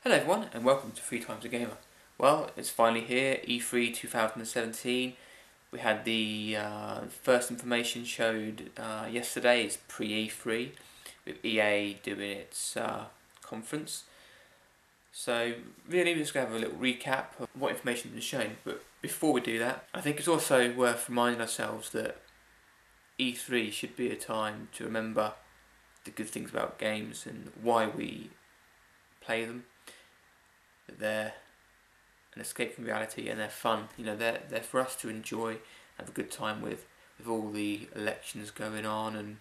Hello everyone and welcome to 3 Times a Gamer. Well, it's finally here, E3 2017. We had the first information showed yesterday. It's pre-E3 with EA doing its conference. So really we're just going to have a little recap of what information has been shown. But before we do that, I think it's also worth reminding ourselves that E3 should be a time to remember the good things about games and why we play them. They're an escape from reality and they're fun. You know, they're for us to enjoy, have a good time with all the elections going on and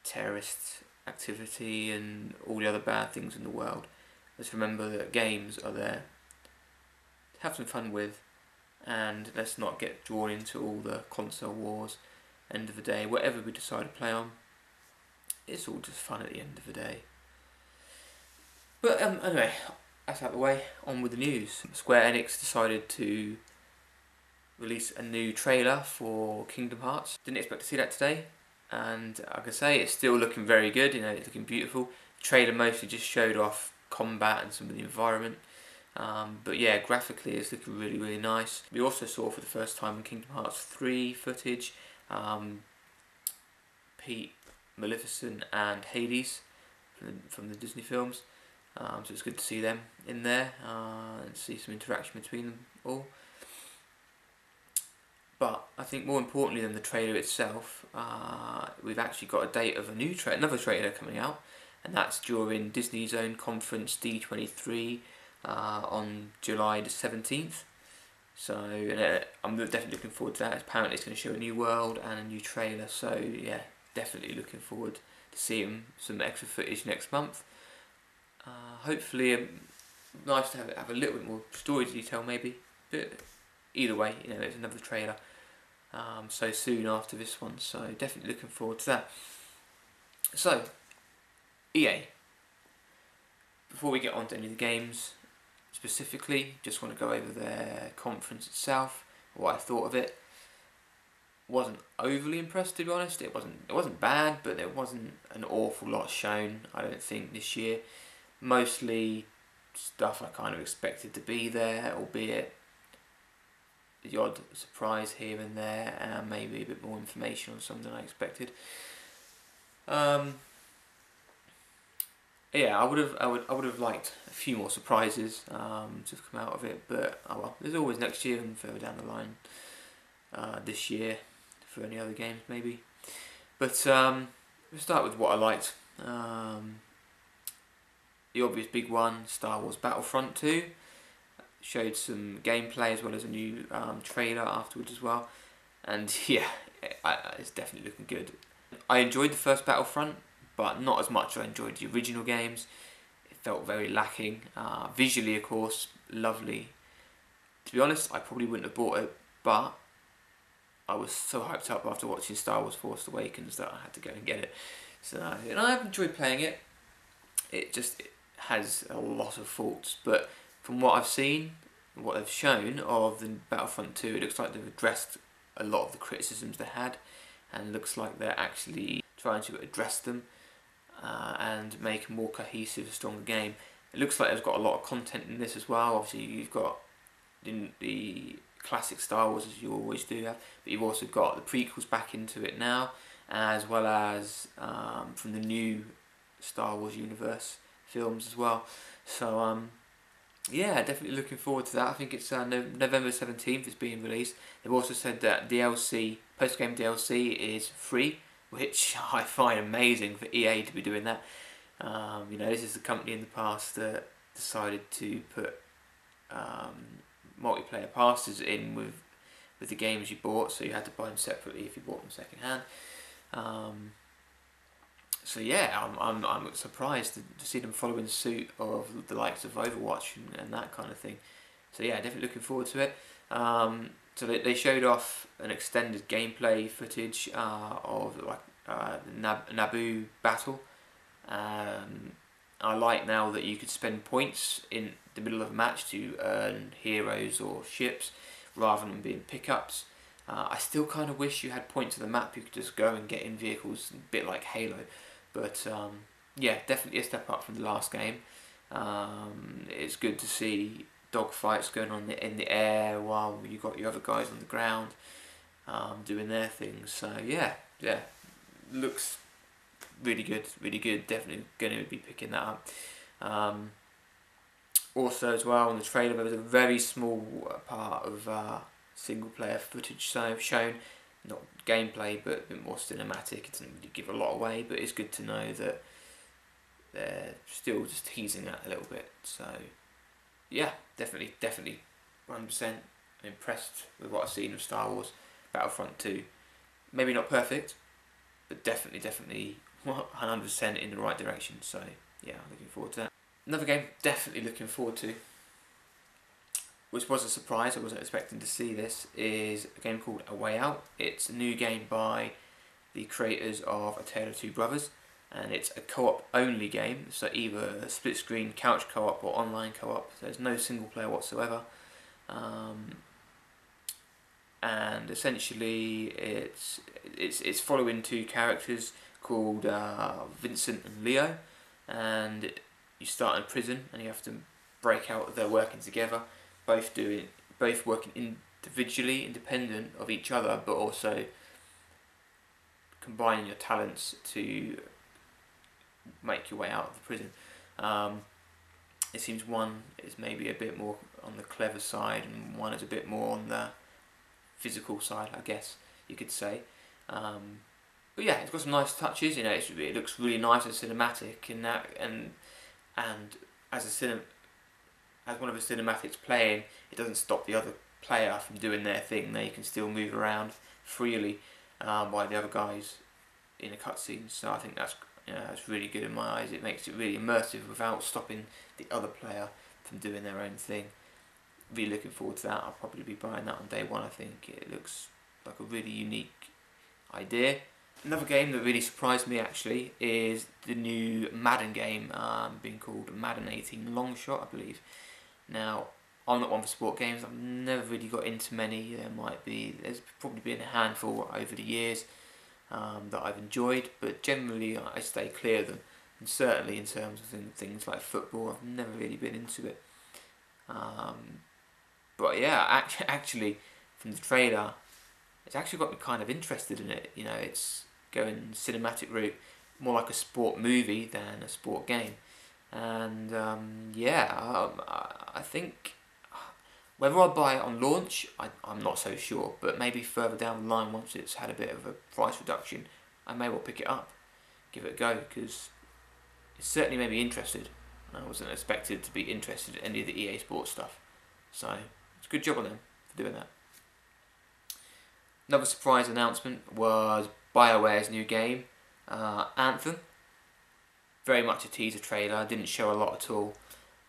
terrorist activity and all the other bad things in the world. Let's remember that games are there to have some fun with, and let's not get drawn into all the console wars. End of the day, whatever we decide to play on, it's all just fun at the end of the day. But anyway, that's out of the way, on with the news. Square Enix decided to release a new trailer for Kingdome Hearts. Didn't expect to see that today, and I can say it's still looking very good. You know, it's looking beautiful. The trailer mostly just showed off combat and some of the environment, but yeah, graphically it's looking really, really nice. We also saw for the first time in Kingdome Hearts 3 footage, Pete, Maleficent and Hades from the Disney films. So it's good to see them in there and see some interaction between them all. But I think more importantly than the trailer itself, we've actually got a date of another trailer coming out, and that's during Disney's own conference D23 on July the 17th. So I'm definitely looking forward to that. Apparently it's going to show a new world and a new trailer, so yeah, definitely looking forward to seeing some extra footage next month. Hopefully, nice to have a little bit more story detail maybe, but either way, you know, there's another trailer so soon after this one, so definitely looking forward to that. So, EA, before we get on to any of the games specifically, just want to go over their conference itself, what I thought of it. Wasn't overly impressed, to be honest. It wasn't bad, but there wasn't an awful lot shown, I don't think, this year. Mostly stuff I kind of expected to be there, albeit the odd surprise here and there, and maybe a bit more information on something I expected. Yeah, I would have liked a few more surprises to have come out of it, but oh well. There's always next year and further down the line. This year for any other games maybe, but we'll start with what I liked. The obvious big one, Star Wars Battlefront 2, showed some gameplay as well as a new trailer afterwards as well, and yeah, it's definitely looking good. I enjoyed the first Battlefront, but not as much as I enjoyed the original games. It felt very lacking. Visually, of course, lovely. To be honest, I probably wouldn't have bought it, but I was so hyped up after watching Star Wars Force Awakens that I had to go and get it. So, and I've enjoyed playing it. It has a lot of faults, but from what I've seen, what they've shown of the Battlefront 2, it looks like they've addressed a lot of the criticisms they had, and looks like they're actually trying to address them and make a more cohesive, stronger game. It looks like they've got a lot of content in this as well. Obviously, you've got the classic Star Wars, as you always do have, but you've also got the prequels back into it now, as well as from the new Star Wars universe films as well. So yeah, definitely looking forward to that. I think it's November 17th it's being released. They've also said that DLC, post-game DLC is free, which I find amazing for EA to be doing that. You know, this is the company in the past that decided to put multiplayer passes in with the games you bought, so you had to buy them separately if you bought them second hand. So yeah, I'm surprised to see them following suit of the likes of Overwatch and that kind of thing. So yeah, definitely looking forward to it. So they showed off an extended gameplay footage of like the Naboo battle. I like now that you could spend points in the middle of a match to earn heroes or ships rather than being pickups. I still kind of wish you had points of the map you could just go and get in vehicles, a bit like Halo. But yeah, definitely a step up from the last game. It's good to see dogfights going on in the air while you got your other guys on the ground doing their things. So yeah, looks really good, really good. Definitely going to be picking that up. Also, as well, in the trailer, there was a very small part of single player footage shown, not gameplay, but a bit more cinematic. It doesn't really give a lot away, but it's good to know that they're still just teasing that a little bit. So yeah, definitely 100% impressed with what I've seen of Star Wars Battlefront 2. Maybe not perfect, but definitely 100% in the right direction. So yeah, I'm looking forward to that. Another game definitely looking forward to, which was a surprise, I wasn't expecting to see this, is a game called A Way Out. It's a new game by the creators of A Tale of Two Brothers, and it's a co-op only game, so either a split screen couch co-op or online co-op. So there's no single player whatsoever, and essentially it's following two characters called Vincent and Leo, and you start in prison and you have to break out. They're working together, both working individually, independent of each other, but also combining your talents to make your way out of the prison. It seems one is maybe a bit more on the clever side, and one is a bit more on the physical side, I guess you could say. But yeah, it's got some nice touches. It looks really nice and cinematic, and as one of the cinematics playing, it doesn't stop the other player from doing their thing. They can still move around freely while the other guys in a cutscene. So I think that's really good in my eyes. It makes it really immersive without stopping the other player from doing their own thing. Really looking forward to that. I'll probably be buying that on day one. I think it looks like a really unique idea. Another game that really surprised me actually is the new Madden game, being called Madden 18 Longshot, I believe. Now, I'm not one for sport games. I've never really got into many. There's probably been a handful over the years that I've enjoyed, but generally I stay clear of them. And certainly in terms of things like football, I've never really been into it. But yeah, actually, from the trailer, it's actually got me kind of interested in it. It's going cinematic route, more like a sport movie than a sport game. And I think whether I buy it on launch, I'm not so sure. But maybe further down the line, once it's had a bit of a price reduction, I may well pick it up, give it a go, because it certainly made me interested. I wasn't expected to be interested in any of the EA Sports stuff. So it's a good job on them for doing that. Another surprise announcement was BioWare's new game, Anthem. Very much a teaser trailer, didn't show a lot at all,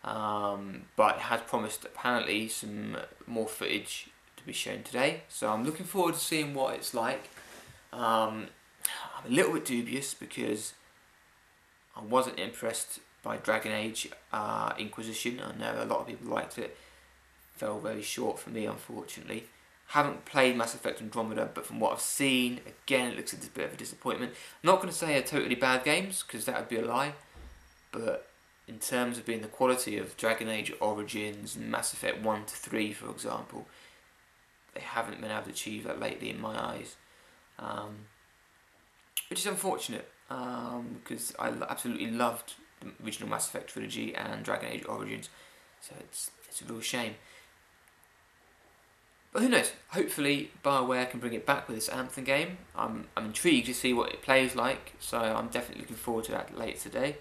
but it has promised apparently some more footage to be shown today. So I'm looking forward to seeing what it's like. I'm a little bit dubious because I wasn't impressed by Dragon Age Inquisition. I know a lot of people liked it. Fell very short for me, unfortunately. Haven't played Mass Effect Andromeda, but from what I've seen, again, it looks like a bit of a disappointment. I'm not going to say they're totally bad games, because that would be a lie, but in terms of being the quality of Dragon Age Origins and Mass Effect 1 to 3, for example, they haven't been able to achieve that lately in my eyes. Which is unfortunate, because I absolutely loved the original Mass Effect trilogy and Dragon Age Origins, so it's a real shame. But who knows? Hopefully BioWare can bring it back with this Anthem game. I'm intrigued to see what it plays like, so I'm definitely looking forward to that later today.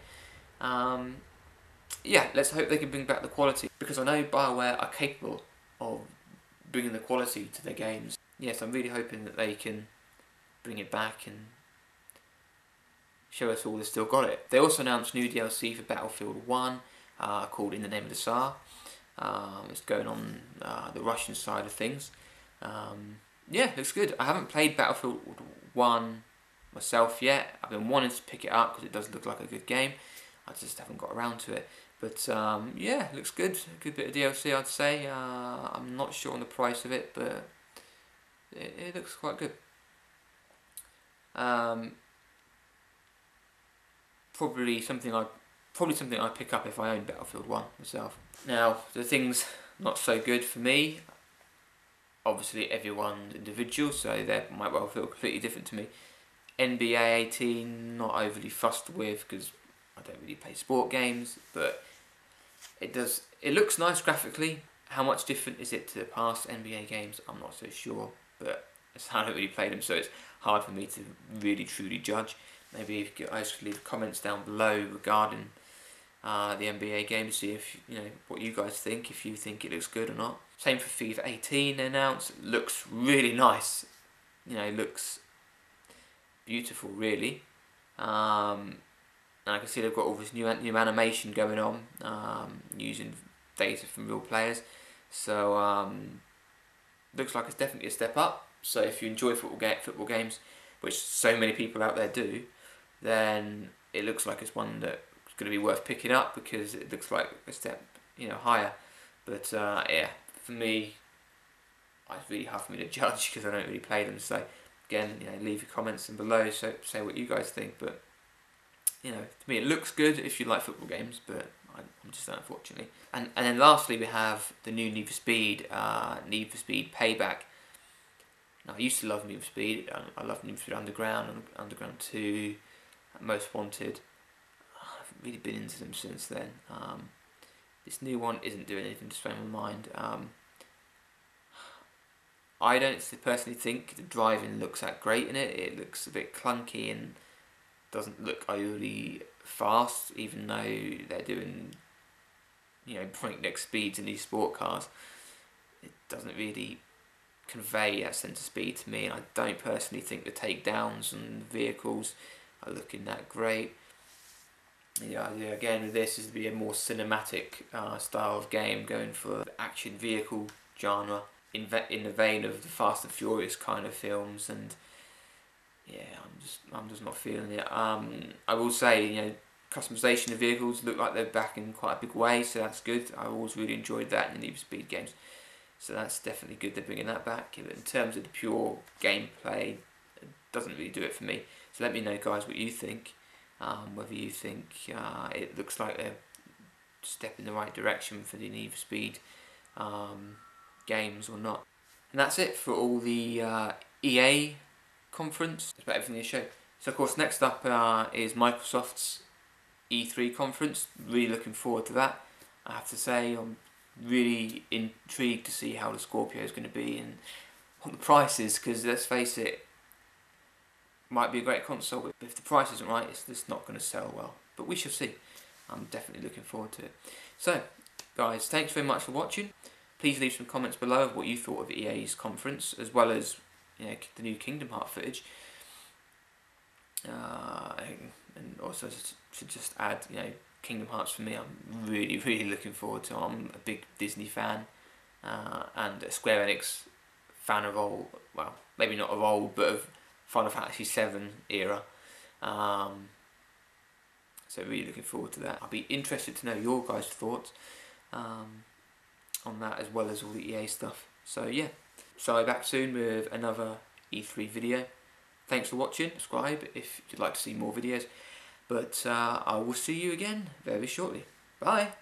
Let's hope they can bring back the quality, because I know BioWare are capable of bringing the quality to their games. Yes, I'm really hoping that they can bring it back and show us all they've still got it. They also announced new DLC for Battlefield 1 called In the Name of the Tsar. It's going on the Russian side of things. Looks good. I haven't played Battlefield 1 myself yet. I've been wanting to pick it up because it does look like a good game. I just haven't got around to it. But looks good. A good bit of DLC, I'd say. I'm not sure on the price of it, but it looks quite good. Probably something I'd probably something I'd pick up if I owned Battlefield 1 myself. Now, the things not so good for me, obviously everyone's individual, so they might well feel completely different to me. NBA 18, not overly fussed with because I don't really play sport games, but it looks nice graphically. How much different is it to past NBA games? I'm not so sure, but I don't really play them, so it's hard for me to really truly judge. Maybe if you guys could leave comments down below regarding the NBA game, see if what you guys think, if you think it looks good or not. Same for FIFA 18 announced. Looks really nice. Looks beautiful, really. And I can see they've got all this new animation going on, using data from real players. So looks like it's definitely a step up. So if you enjoy football games, which so many people out there do, then it looks like it's one that's going to be worth picking up because it looks like a step higher. But yeah, for me, it's really hard for me to judge because I don't really play them. So again, leave your comments in below, so say what you guys think. But to me, it looks good if you like football games, but I'm just not, unfortunately. And then lastly, we have the new Need for Speed Payback. Now, I used to love Need for Speed. I love Need for Speed Underground, Underground 2, Most Wanted. I haven't really been into them since then. This new one isn't doing anything to sway my mind. I don't personally think the driving looks that great in it. It looks a bit clunky and doesn't look overly fast, even though they're doing breakneck speeds in these sport cars. It doesn't really convey that sense of speed to me, and I don't personally think the takedowns and vehicles are looking that great. Again, with this is to be a more cinematic style of game, going for the action vehicle genre in the vein of the Fast and Furious kind of films, and yeah, I'm just not feeling it. I will say, customization of vehicles look like they're back in quite a big way, so that's good. I always really enjoyed that in the Need for Speed games, so that's definitely good they're bringing that back. But in terms of the pure gameplay, it doesn't really do it for me. So let me know, guys, what you think. Whether you think it looks like a step in the right direction for the Need for Speed games or not. And that's it for all the EA conference. That's about everything they showed. So of course, next up is Microsoft's E3 conference. Really looking forward to that. I have to say, I'm really intrigued to see how the Scorpio is going to be and what the price is, because let's face it, might be a great console, but if the price isn't right, it's just not going to sell well. But we shall see. I'm definitely looking forward to it. So, guys, thanks very much for watching. Please leave some comments below of what you thought of EA's conference, as well as the new Kingdome Hearts footage. And also to just add, Kingdome Hearts for me, I'm really, really looking forward to. I'm a big Disney fan and a Square Enix fan of old. Well, maybe not of old, but of Final Fantasy VII era. So really looking forward to that. I'll be interested to know your guys' thoughts on that, as well as all the EA stuff. So yeah, so I'll be back soon with another E3 video. Thanks for watching. Subscribe if you'd like to see more videos. But I will see you again very shortly. Bye.